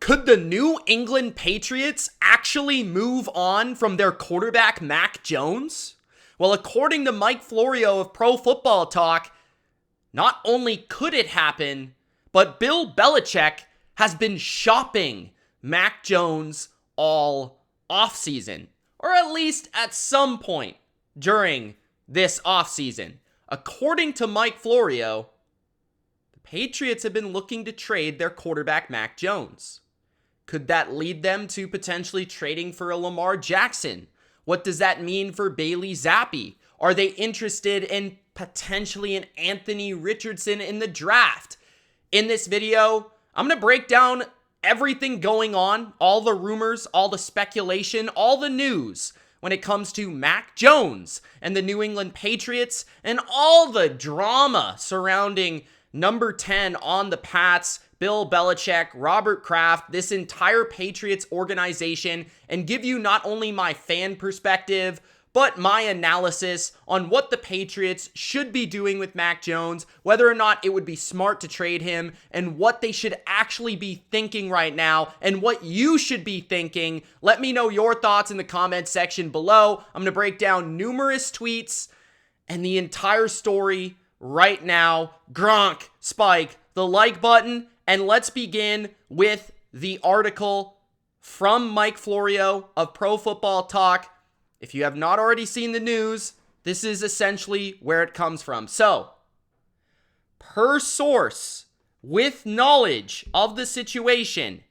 Could the New England Patriots actually move on from their quarterback, Mac Jones? Well, according to Mike Florio of Pro Football Talk, not only could it happen, but Bill Belichick has been shopping Mac Jones all offseason, or at least at some point during this offseason. According to Mike Florio, the Patriots have been looking to trade their quarterback, Mac Jones. Could that lead them to potentially trading for a Lamar Jackson? What does that mean for Bailey Zappi? Are they interested in potentially an Anthony Richardson in the draft? In this video, I'm going to break down everything going on, all the rumors, all the speculation, all the news when it comes to Mac Jones and the New England Patriots and all the drama surrounding number 10 on the Pats, Bill Belichick, Robert Kraft, this entire Patriots organization, and give you not only my fan perspective, but my analysis on what the Patriots should be doing with Mac Jones, whether or not it would be smart to trade him, and what they should actually be thinking right now, and what you should be thinking. Let me know your thoughts in the comments section below. I'm going to break down numerous tweets and the entire story right now. Gronk, Spike, the like button, and let's begin with the article from Mike Florio of Pro Football Talk. If you have not already seen the news, this is essentially where it comes from. So, per source, with knowledge of the situation,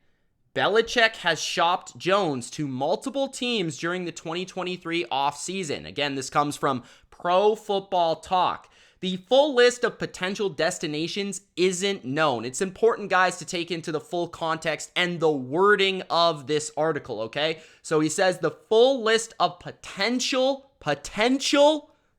Belichick has shopped Jones to multiple teams during the 2023 offseason. Again, this comes from Pro Football Talk. The full list of potential destinations isn't known. It's important, guys, to take into the full context and the wording of this article, okay? So he says the full list of potential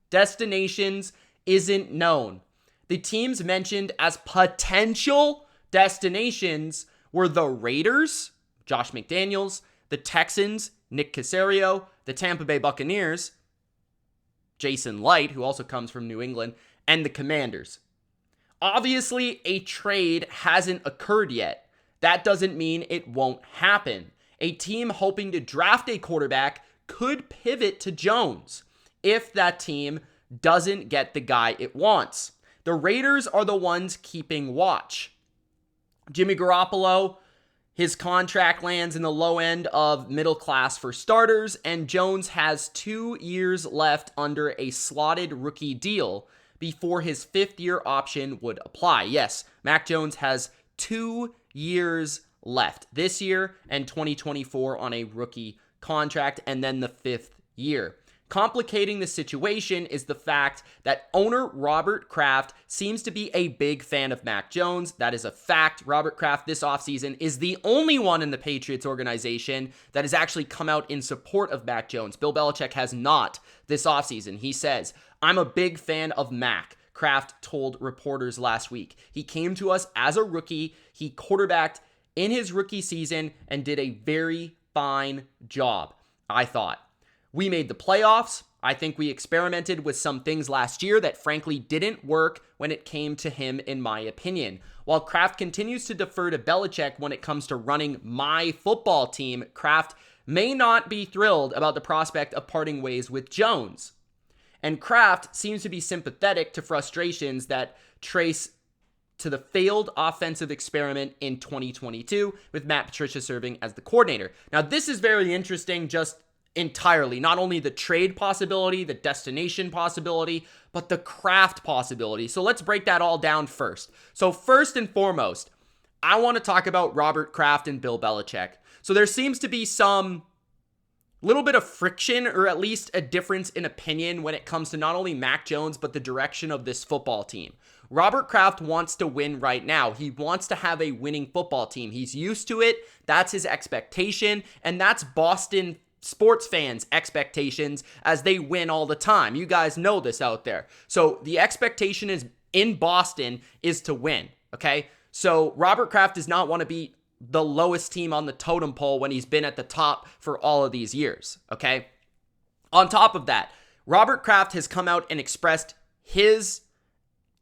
destinations isn't known. The teams mentioned as potential destinations were the Raiders, Josh McDaniels, the Texans, Nick Caserio, the Tampa Bay Buccaneers, Jason Light, who also comes from New England, and the Commanders. Obviously, a trade hasn't occurred yet. That doesn't mean it won't happen. A team hoping to draft a quarterback could pivot to Jones if that team doesn't get the guy it wants. The Raiders are the ones keeping watch. Jimmy Garoppolo, his contract lands in the low end of middle class for starters, and Jones has 2 years left under a slotted rookie deal before his 5th-year option would apply. Yes, Mac Jones has 2 years left this year and 2024 on a rookie contract, and then the 5th year. Complicating the situation is the fact that owner Robert Kraft seems to be a big fan of Mac Jones. That is a fact. Robert Kraft this offseason is the only one in the Patriots organization that has actually come out in support of Mac Jones. Bill Belichick has not this offseason. He says, "I'm a big fan of Mac," Kraft told reporters last week. "He came to us as a rookie. He quarterbacked in his rookie season and did a very fine job, I thought. We made the playoffs. I think we experimented with some things last year that frankly didn't work when it came to him, in my opinion." While Kraft continues to defer to Belichick when it comes to running my football team, Kraft may not be thrilled about the prospect of parting ways with Jones. And Kraft seems to be sympathetic to frustrations that trace to the failed offensive experiment in 2022 with Matt Patricia serving as the coordinator. Now, this is very interesting just entirely. Not only the trade possibility, the destination possibility, but the Kraft possibility. So let's break that all down first. So first and foremost, I want to talk about Robert Kraft and Bill Belichick. So there seems to be some little bit of friction, or at least a difference in opinion when it comes to not only Mac Jones, but the direction of this football team. Robert Kraft wants to win right now. He wants to have a winning football team. He's used to it. That's his expectation. And that's Boston sports fans' expectations as they win all the time. You guys know this out there. So the expectation is in Boston is to win. Okay. So Robert Kraft does not want to be the lowest team on the totem pole when he's been at the top for all of these years, okay? On top of that, Robert Kraft has come out and expressed his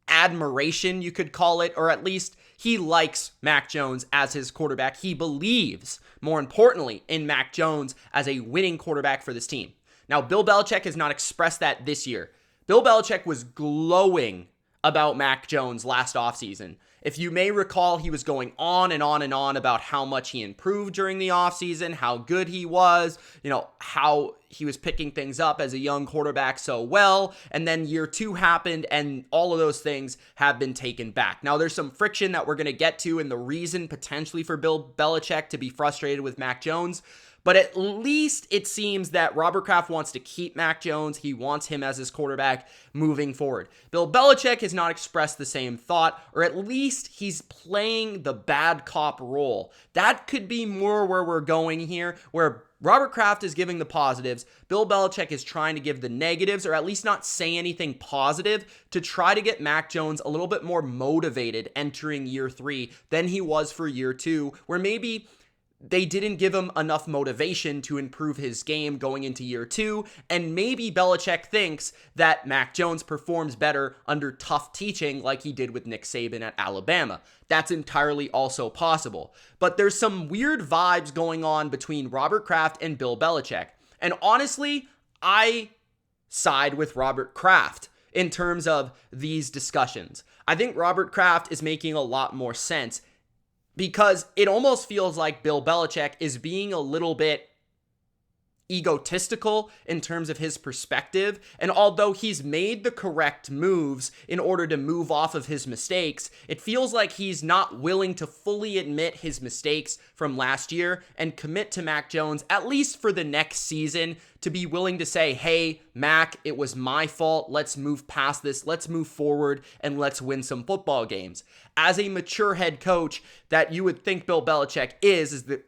admiration, you could call it, or at least He likes Mac Jones as his quarterback. He believes, more importantly, in Mac Jones as a winning quarterback for this team. Now, Bill Belichick has not expressed that this year. Bill Belichick was glowing about Mac Jones last offseason. If you may recall, he was going on and on and on about how much he improved during the offseason, how good he was, how he was picking things up as a young quarterback so well. And then year 2 happened, and all of those things have been taken back. Now, there's some friction that we're going to get to, and the reason potentially for Bill Belichick to be frustrated with Mac Jones. But at least it seems that Robert Kraft wants to keep Mac Jones. He wants him as his quarterback moving forward. Bill Belichick has not expressed the same thought, or at least he's playing the bad cop role. That could be more where we're going here, where Robert Kraft is giving the positives. Bill Belichick is trying to give the negatives, or at least not say anything positive, to try to get Mac Jones a little bit more motivated entering year 3 than he was for year 2, where maybe they didn't give him enough motivation to improve his game going into year 2, and maybe Belichick thinks that Mac Jones performs better under tough teaching like he did with Nick Saban at Alabama. That's entirely also possible. But there's some weird vibes going on between Robert Kraft and Bill Belichick. And honestly, I side with Robert Kraft in terms of these discussions. I think Robert Kraft is making a lot more sense, because it almost feels like Bill Belichick is being a little bit egotistical in terms of his perspective. And although he's made the correct moves in order to move off of his mistakes, it feels like he's not willing to fully admit his mistakes from last year and commit to Mac Jones, at least for the next season, to be willing to say, hey, Mac, it was my fault. Let's move past this. Let's move forward and let's win some football games. As a mature head coach that you would think Bill Belichick is the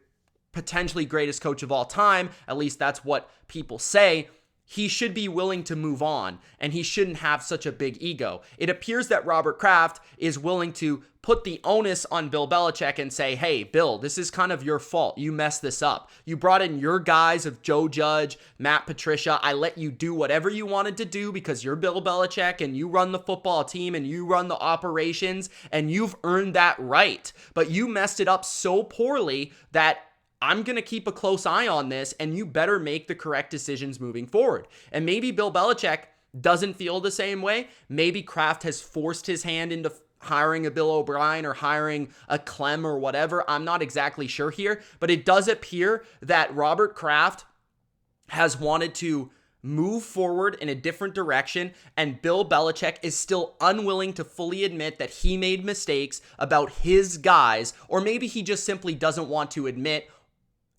potentially greatest coach of all time, at least that's what people say, he should be willing to move on, and he shouldn't have such a big ego. It appears that Robert Kraft is willing to put the onus on Bill Belichick and say, hey, Bill, this is kind of your fault. You messed this up. You brought in your guys of Joe Judge, Matt Patricia. I let you do whatever you wanted to do because you're Bill Belichick and you run the football team and you run the operations and you've earned that right. But you messed it up so poorly that I'm going to keep a close eye on this, and you better make the correct decisions moving forward. And maybe Bill Belichick doesn't feel the same way. Maybe Kraft has forced his hand into hiring a Bill O'Brien or hiring a Clem or whatever. I'm not exactly sure here, but it does appear that Robert Kraft has wanted to move forward in a different direction, and Bill Belichick is still unwilling to fully admit that he made mistakes about his guys, or maybe he just simply doesn't want to admit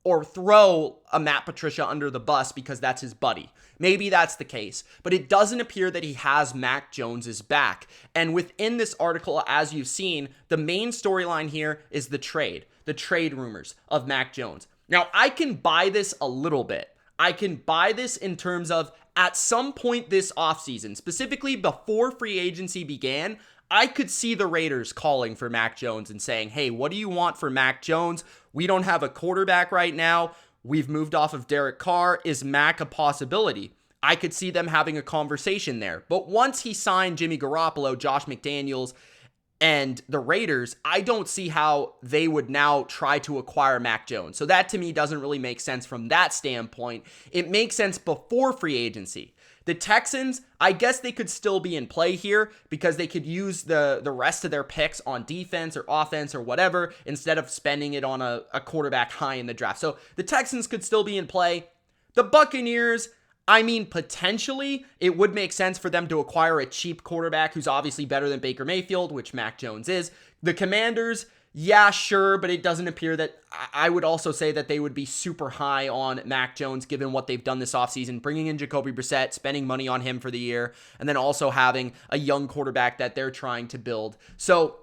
or throw a Matt Patricia under the bus because that's his buddy. Maybe that's the case, but it doesn't appear that he has Mac Jones's back. And within this article, as you've seen, the main storyline here is the trade rumors of Mac Jones. Now, I can buy this a little bit. I can buy this in terms of at some point this offseason, specifically before free agency began, I could see the Raiders calling for Mac Jones and saying, hey, what do you want for Mac Jones? We don't have a quarterback right now. We've moved off of Derek Carr. Is Mac a possibility? I could see them having a conversation there. But once he signed Jimmy Garoppolo, Josh McDaniels, and the Raiders, I don't see how they would now try to acquire Mac Jones. So that to me doesn't really make sense from that standpoint. It makes sense before free agency. The Texans, I guess they could still be in play here because they could use the rest of their picks on defense or offense or whatever instead of spending it on a quarterback high in the draft. So the Texans could still be in play. The Buccaneers, I mean, potentially it would make sense for them to acquire a cheap quarterback who's obviously better than Baker Mayfield, which Mac Jones is. The Commanders, yeah, sure, but it doesn't appear that. I would also say that they would be super high on Mac Jones given what they've done this offseason, bringing in Jacoby Brissett, spending money on him for the year, and then also having a young quarterback that they're trying to build. So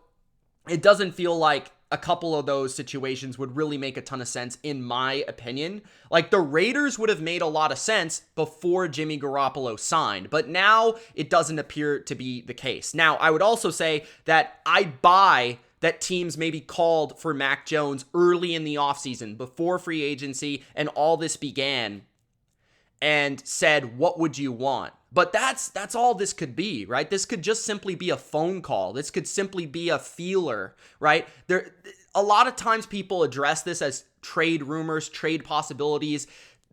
it doesn't feel like a couple of those situations would really make a ton of sense in my opinion. Like the Raiders would have made a lot of sense before Jimmy Garoppolo signed, but now it doesn't appear to be the case. Now, I would also say that I buy that teams maybe called for Mac Jones early in the offseason before free agency and all this began. and said, what would you want? But that's all this could be, right? This could just simply be a phone call. This could simply be a feeler, right? A lot of times people address this as trade rumors, trade possibilities,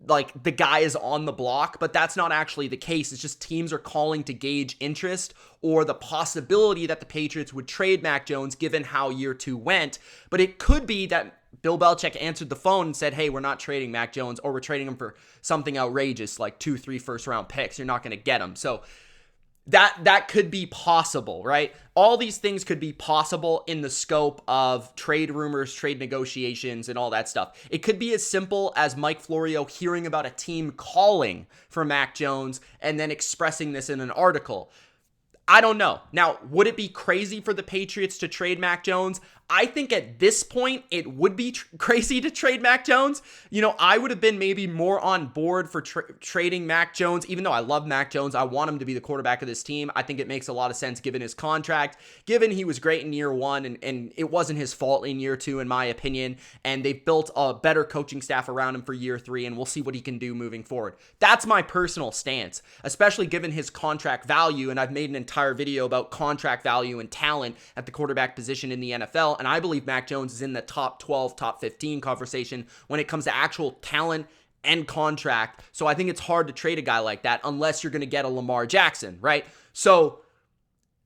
like the guy is on the block, but that's not actually the case. It's just teams are calling to gauge interest or the possibility that the Patriots would trade Mac Jones given how year 2 went. But it could be that Bill Belichick answered the phone and said, hey, we're not trading Mac Jones, or we're trading him for something outrageous like 2-3 first round picks. You're not going to get him. So that could be possible, right? All these things could be possible in the scope of trade rumors, trade negotiations, and all that stuff. It could be as simple as Mike Florio hearing about a team calling for Mac Jones and then expressing this in an article. I don't know. Now, would it be crazy for the Patriots to trade Mac Jones? I think at this point, it would be crazy to trade Mac Jones. You know, I would have been maybe more on board for trading Mac Jones, even though I love Mac Jones. I want him to be the quarterback of this team. I think it makes a lot of sense given his contract, given he was great in year 1, and it wasn't his fault in year 2, in my opinion. And they've built a better coaching staff around him for year 3, and we'll see what he can do moving forward. That's my personal stance, especially given his contract value. And I've made an entire video about contract value and talent at the quarterback position in the NFL. And I believe Mac Jones is in the top 12, top 15 conversation when it comes to actual talent and contract. So I think it's hard to trade a guy like that unless you're going to get a Lamar Jackson, right? So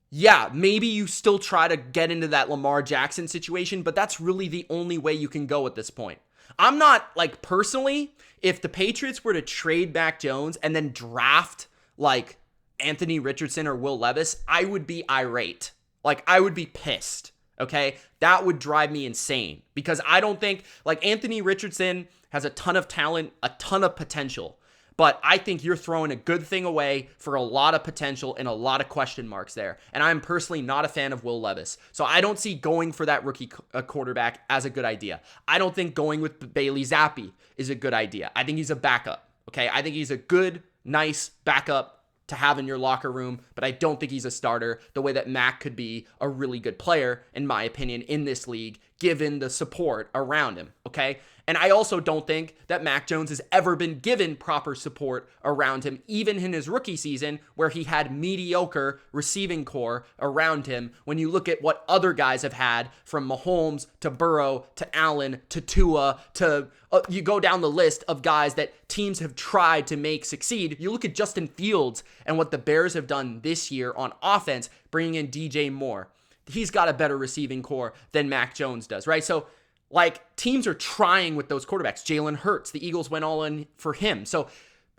yeah, maybe you still try to get into that Lamar Jackson situation, but that's really the only way you can go at this point. I'm not, like, personally, if the Patriots were to trade Mac Jones and then draft like Anthony Richardson or Will Levis, I would be irate. Like, I would be pissed. Okay, that would drive me insane because I don't think, like, Anthony Richardson has a ton of talent, a ton of potential, but I think you're throwing a good thing away for a lot of potential and a lot of question marks there. And I'm personally not a fan of Will Levis. So I don't see going for that rookie quarterback as a good idea. I don't think going with Bailey Zappi is a good idea. I think he's a backup. Okay, I think he's a good, nice backup to have in your locker room, but I don't think he's a starter the way that Mac could be a really good player, in my opinion, in this league, given the support around him, okay? And I also don't think that Mac Jones has ever been given proper support around him, even in his rookie season, where he had mediocre receiving core around him. When you look at what other guys have had, from Mahomes to Burrow to Allen to Tua to you go down the list of guys that teams have tried to make succeed. You look at Justin Fields and what the Bears have done this year on offense, bringing in DJ Moore. He's got a better receiving core than Mac Jones does, right? So, like, teams are trying with those quarterbacks. Jalen Hurts, the Eagles went all in for him. So,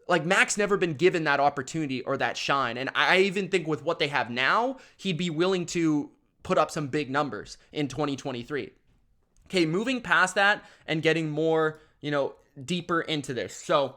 like, Mac's never been given that opportunity or that shine. And I even think with what they have now, he'd be willing to put up some big numbers in 2023. Okay, moving past that and getting more, deeper into this. So,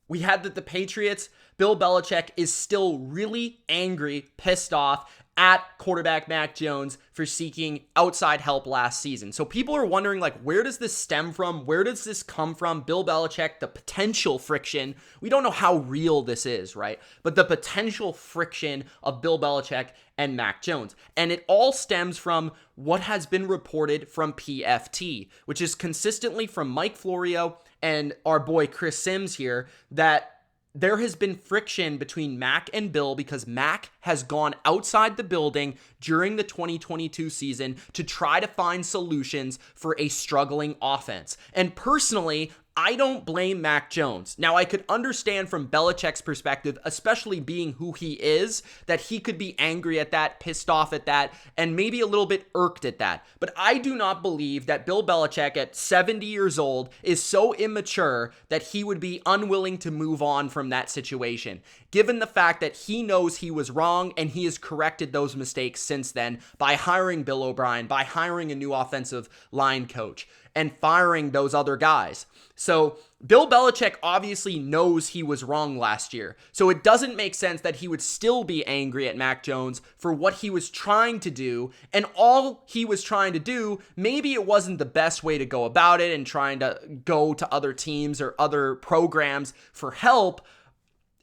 we had that the Patriots, Bill Belichick is still really angry, pissed off at quarterback Mac Jones for seeking outside help last season. So people are wondering, like, where does this stem from? Where does this come from? Bill Belichick, the potential friction. We don't know how real this is, right? But the potential friction of Bill Belichick and Mac Jones. And it all stems from what has been reported from PFT, which is consistently from Mike Florio and our boy Chris Sims here, that there has been friction between Mac and Bill because Mac has gone outside the building during the 2022 season to try to find solutions for a struggling offense. And personally, I don't blame Mac Jones. Now, I could understand from Belichick's perspective, especially being who he is, that he could be angry at that, pissed off at that, and maybe a little bit irked at that. But I do not believe that Bill Belichick at 70 years old is so immature that he would be unwilling to move on from that situation, given the fact that he knows he was wrong and he has corrected those mistakes since then by hiring Bill O'Brien, by hiring a new offensive line coach, and firing those other guys. So Bill Belichick obviously knows he was wrong last year. So it doesn't make sense that he would still be angry at Mac Jones for what he was trying to do. And all he was trying to do, maybe it wasn't the best way to go about it and trying to go to other teams or other programs for help.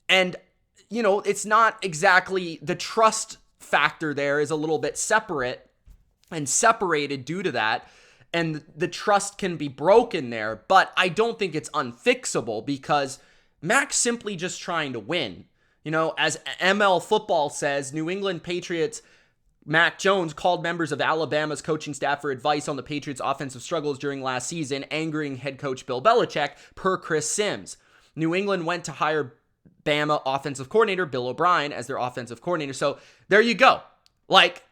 And, it's not exactly, the trust factor there is a little bit separate and separated due to that. And the trust can be broken there, but I don't think it's unfixable because Mac's simply just trying to win. You know, as ML Football says, New England Patriots Mac Jones called members of Alabama's coaching staff for advice on the Patriots' offensive struggles during last season, angering head coach Bill Belichick, per Chris Sims. New England went to hire Bama offensive coordinator Bill O'Brien as their offensive coordinator. So there you go. Like,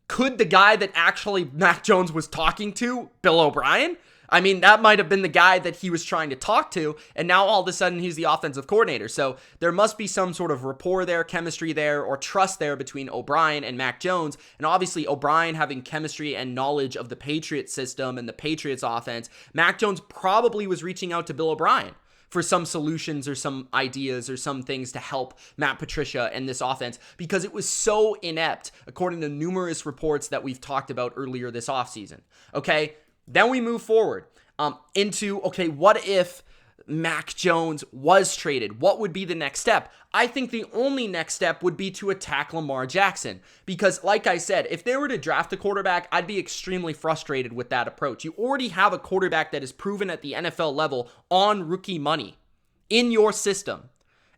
could the guy that actually Mac Jones was talking to, Bill O'Brien? I mean, that might have been the guy that he was trying to talk to, and now all of a sudden he's the offensive coordinator. So there must be some sort of rapport there, chemistry there, or trust there between O'Brien and Mac Jones. And obviously O'Brien having chemistry and knowledge of the Patriots system and the Patriots offense, Mac Jones probably was reaching out to Bill O'Brien for some solutions or some ideas or some things to help Matt Patricia and this offense, because it was so inept, according to numerous reports that we've talked about earlier this offseason. Okay, then we move forward into, okay, what if Mac Jones was traded? What would be the next step? I think the only next step would be to attack Lamar Jackson, because like I said, if they were to draft a quarterback, I'd be extremely frustrated with that approach. You already have a quarterback that is proven at the NFL level on rookie money in your system,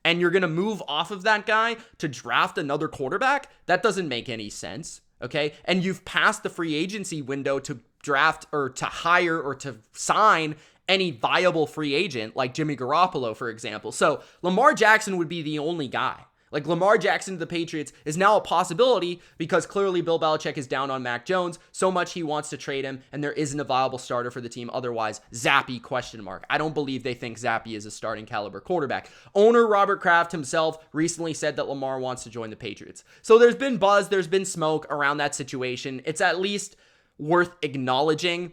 and you're going to move off of that guy to draft another quarterback? That doesn't make any sense, okay? And you've passed the free agency window to draft or to hire or to sign any viable free agent like Jimmy Garoppolo, for example. So Lamar Jackson would be the only guy. Like, Lamar Jackson to the Patriots is now a possibility because clearly Bill Belichick is down on Mac Jones so much he wants to trade him, and there isn't a viable starter for the team otherwise. Zappy, question mark. I don't believe they think Zappy is a starting caliber quarterback. Owner Robert Kraft himself recently said that Lamar wants to join the Patriots. So there's been buzz, there's been smoke around that situation. It's at least worth acknowledging.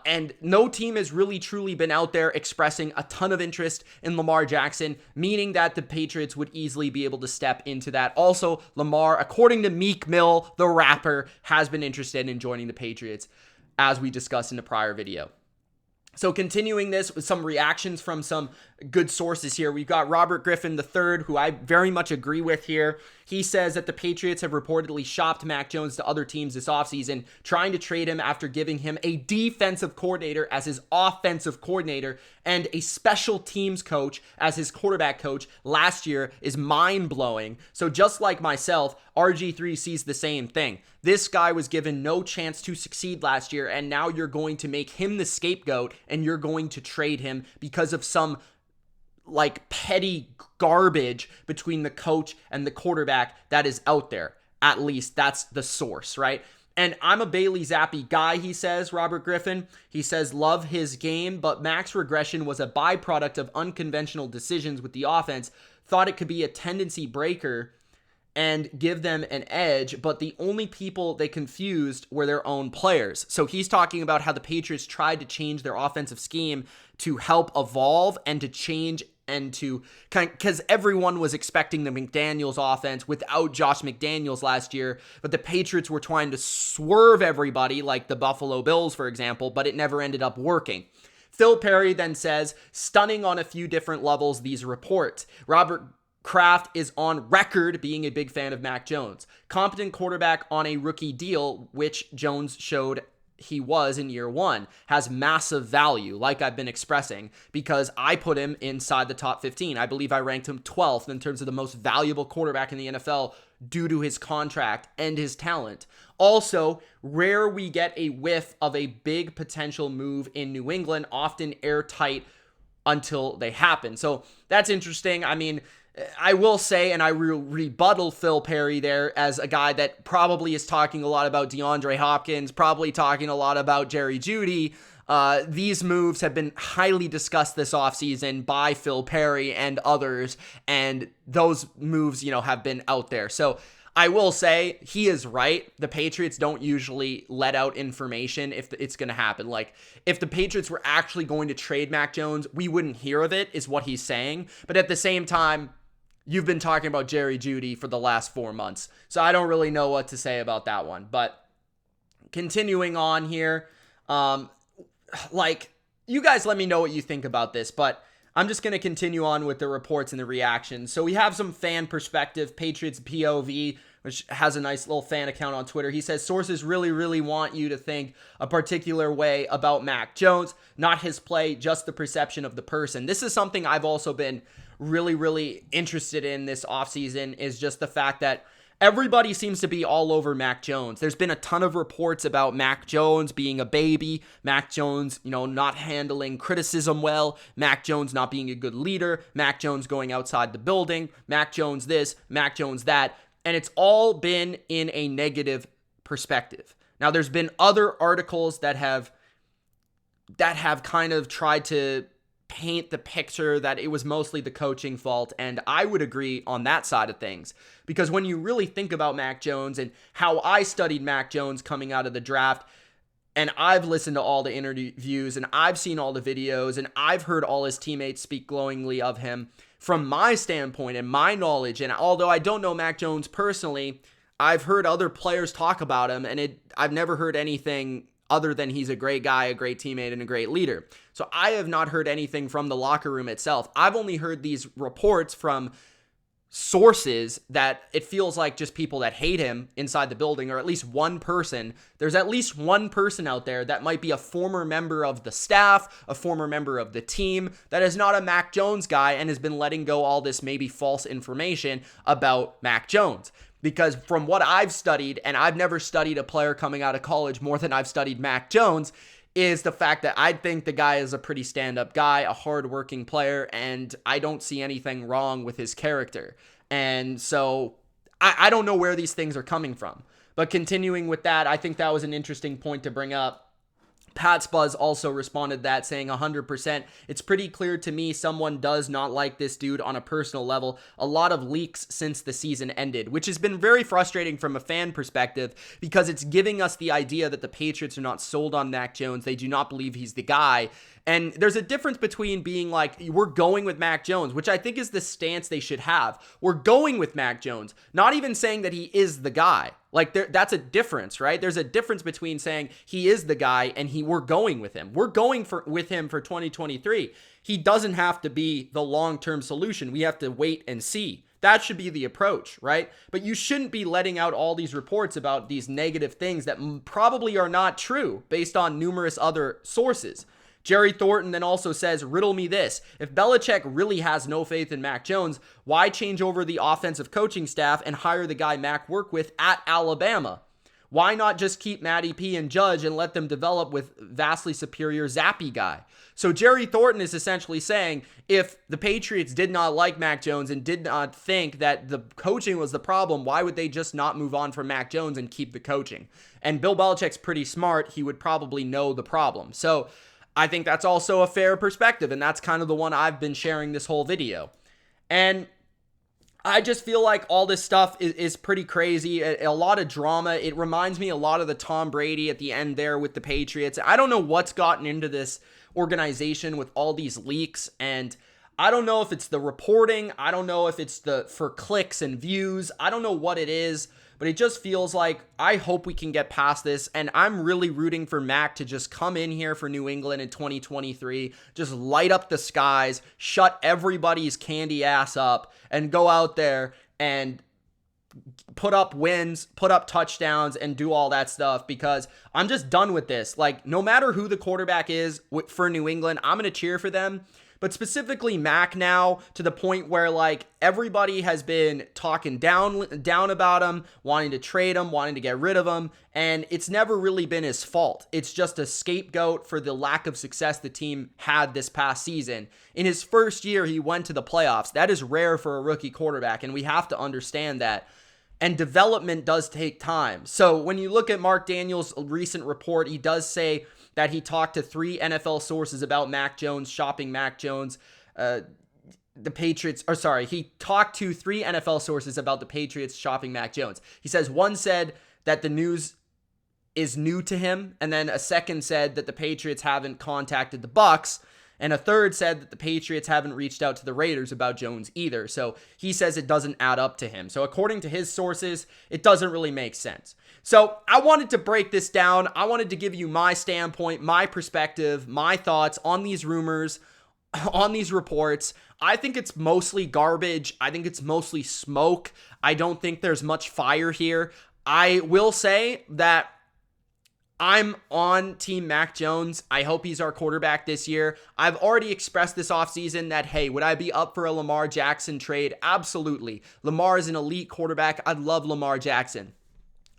And no team has really truly been out there expressing a ton of interest in Lamar Jackson, meaning that the Patriots would easily be able to step into that. Also, Lamar, according to Meek Mill, the rapper, has been interested in joining the Patriots, as we discussed in the prior video. So continuing this with some reactions from some good sources here, we've got Robert Griffin III, who I very much agree with here. He says that the Patriots have reportedly shopped Mac Jones to other teams this offseason, trying to trade him after giving him a defensive coordinator as his offensive coordinator and a special teams coach as his quarterback coach last year is mind-blowing. So just like myself, RG3 sees the same thing. This guy was given no chance to succeed last year, and now you're going to make him the scapegoat, and you're going to trade him because of some like petty garbage between the coach and the quarterback that is out there. At least that's the source, right? And I'm a Bailey Zappi guy, he says, Robert Griffin. He says, love his game, but Mac's regression was a byproduct of unconventional decisions with the offense. Thought it could be a tendency breaker and give them an edge, but the only people they confused were their own players. So he's talking about how the Patriots tried to change their offensive scheme to help evolve and to change and to because everyone was expecting the McDaniels offense without Josh McDaniels last year, but the Patriots were trying to swerve everybody like the Buffalo Bills, for example, but it never ended up working. Phil Perry then says, stunning on a few different levels, these reports. Robert Kraft is on record being a big fan of Mac Jones. Competent quarterback on a rookie deal, which Jones showed he was in year one, has massive value, like I've been expressing, because I put him inside the top 15. I believe I ranked him 12th in terms of the most valuable quarterback in the NFL due to his contract and his talent. Also, rare we get a whiff of a big potential move in New England, often airtight until they happen. So that's interesting. I mean, I will say, and I will rebuttal Phil Perry there as a guy that probably is talking a lot about DeAndre Hopkins, probably talking a lot about Jerry Jeudy. These moves have been highly discussed this offseason by Phil Perry and others, and those moves, have been out there. So I will say he is right. The Patriots don't usually let out information if it's going to happen. Like, if the Patriots were actually going to trade Mac Jones, we wouldn't hear of it, is what he's saying. But at the same time, you've been talking about Jerry Jeudy for the last 4 months, so I don't really know what to say about that one. But continuing on here, you guys let me know what you think about this, but I'm just going to continue on with the reports and the reactions. So we have some fan perspective, Patriots POV, which has a nice little fan account on Twitter. He says, sources really, really want you to think a particular way about Mac Jones, not his play, just the perception of the person. This is something I've also been really, really interested in this offseason is just the fact that everybody seems to be all over Mac Jones. There's been a ton of reports about Mac Jones being a baby, Mac Jones, not handling criticism well, Mac Jones not being a good leader, Mac Jones going outside the building, Mac Jones this, Mac Jones that, and it's all been in a negative perspective. Now, there's been other articles that have kind of tried to paint the picture that it was mostly the coaching fault, and I would agree on that side of things. Because when you really think about Mac Jones and how I studied Mac Jones coming out of the draft, and I've listened to all the interviews, and I've seen all the videos, and I've heard all his teammates speak glowingly of him, from my standpoint and my knowledge, and although I don't know Mac Jones personally, I've heard other players talk about him, and I've never heard anything other than he's a great guy, a great teammate, and a great leader. So I have not heard anything from the locker room itself. I've only heard these reports from sources that it feels like just people that hate him inside the building, or at least one person. There's at least one person out there that might be a former member of the staff, a former member of the team, that is not a Mac Jones guy and has been letting go all this maybe false information about Mac Jones. Because from what I've studied, and I've never studied a player coming out of college more than I've studied Mac Jones, is the fact that I think the guy is a pretty stand-up guy, a hard-working player, and I don't see anything wrong with his character. And so I don't know where these things are coming from. But continuing with that, I think that was an interesting point to bring up. Pat Spuzz also responded to that, saying 100%, it's pretty clear to me someone does not like this dude on a personal level. A lot of leaks since the season ended, which has been very frustrating from a fan perspective because it's giving us the idea that the Patriots are not sold on Mac Jones. They do not believe he's the guy. And there's a difference between being like, we're going with Mac Jones, which I think is the stance they should have. We're going with Mac Jones, not even saying that he is the guy. Like, that's a difference, right? There's a difference between saying he is the guy and we're going with him. We're going with him for 2023. He doesn't have to be the long-term solution. We have to wait and see. That should be the approach, right? But you shouldn't be letting out all these reports about these negative things that probably are not true based on numerous other sources. Jerry Thornton then also says, riddle me this. If Belichick really has no faith in Mac Jones, why change over the offensive coaching staff and hire the guy Mac worked with at Alabama? Why not just keep Matty P and Judge and let them develop with vastly superior Zappy guy? So Jerry Thornton is essentially saying if the Patriots did not like Mac Jones and did not think that the coaching was the problem, why would they just not move on from Mac Jones and keep the coaching? And Bill Belichick's pretty smart. He would probably know the problem. So I think that's also a fair perspective, and that's kind of the one I've been sharing this whole video. And I just feel like all this stuff is pretty crazy, a lot of drama. It reminds me a lot of the Tom Brady at the end there with the Patriots. I don't know what's gotten into this organization with all these leaks, and I don't know if it's the reporting. I don't know if it's for clicks and views. I don't know what it is. But it just feels like I hope we can get past this. And I'm really rooting for Mac to just come in here for New England in 2023, just light up the skies, shut everybody's candy ass up, and go out there and put up wins, put up touchdowns, and do all that stuff, because I'm just done with this. Like, no matter who the quarterback is for New England, I'm going to cheer for them. But specifically Mac now, to the point where like everybody has been talking down about him, wanting to trade him, wanting to get rid of him, and it's never really been his fault. It's just a scapegoat for the lack of success the team had this past season. In his first year, he went to the playoffs. That is rare for a rookie quarterback, and we have to understand that. And development does take time. So when you look at Mark Daniels' recent report, he does say that he talked to 3 NFL sources about Mac Jones, shopping Mac Jones. He talked to 3 NFL sources about the Patriots shopping Mac Jones. He says one said that the news is new to him, and then a second said that the Patriots haven't contacted the Bucs, and a third said that the Patriots haven't reached out to the Raiders about Jones either. So he says it doesn't add up to him. So according to his sources, it doesn't really make sense. So I wanted to break this down. I wanted to give you my standpoint, my perspective, my thoughts on these rumors, on these reports. I think it's mostly garbage. I think it's mostly smoke. I don't think there's much fire here. I will say that I'm on Team Mac Jones. I hope he's our quarterback this year. I've already expressed this offseason that, hey, would I be up for a Lamar Jackson trade? Absolutely. Lamar is an elite quarterback. I'd love Lamar Jackson.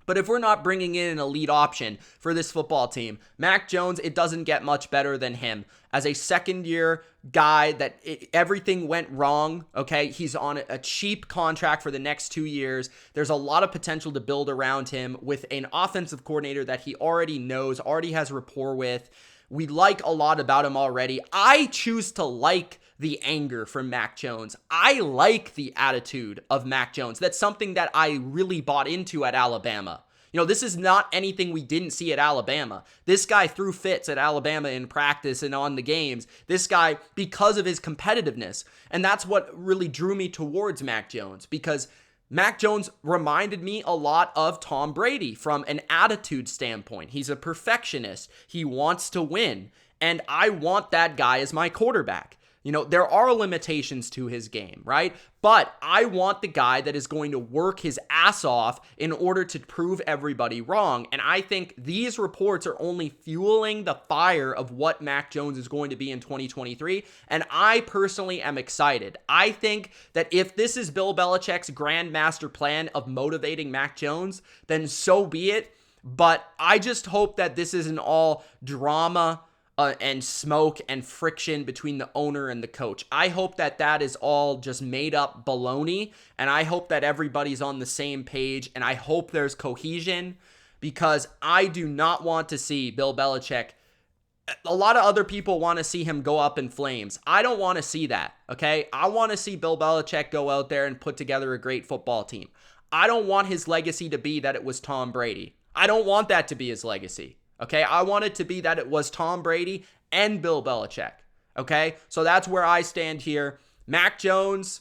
But if we're not bringing in an elite option for this football team, Mac Jones, it doesn't get much better than him. As a second-year guy that everything went wrong, okay? He's on a cheap contract for the next 2 years. There's a lot of potential to build around him with an offensive coordinator that he already knows, already has rapport with. We like a lot about him already. I choose to like the anger from Mac Jones. I like the attitude of Mac Jones. That's something that I really bought into at Alabama. You know, this is not anything we didn't see at Alabama. This guy threw fits at Alabama in practice and on the games. This guy, because of his competitiveness. And that's what really drew me towards Mac Jones, because Mac Jones reminded me a lot of Tom Brady from an attitude standpoint. He's a perfectionist. He wants to win. And I want that guy as my quarterback. You know, there are limitations to his game, right? But I want the guy that is going to work his ass off in order to prove everybody wrong. And I think these reports are only fueling the fire of what Mac Jones is going to be in 2023. And I personally am excited. I think that if this is Bill Belichick's grand master plan of motivating Mac Jones, then so be it. But I just hope that this isn't all drama and smoke and friction between the owner and the coach. I hope that that is all just made up baloney, and I hope that everybody's on the same page, and I hope there's cohesion, because I do not want to see Bill Belichick. A lot of other people want to see him go up in flames. I don't want to see that, okay? I want to see Bill Belichick go out there and put together a great football team. I don't want his legacy to be that it was Tom Brady. I don't want that to be his legacy. Okay, I want it to be that it was Tom Brady and Bill Belichick. Okay, so that's where I stand here. Mac Jones,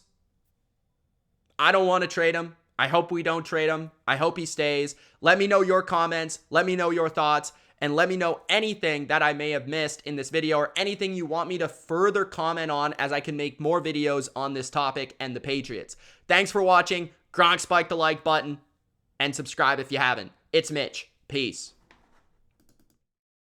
I don't want to trade him. I hope we don't trade him. I hope he stays. Let me know your comments. Let me know your thoughts. And let me know anything that I may have missed in this video, or anything you want me to further comment on, as I can make more videos on this topic and the Patriots. Thanks for watching. Gronk, spike the like button and subscribe if you haven't. It's Mitch. Peace.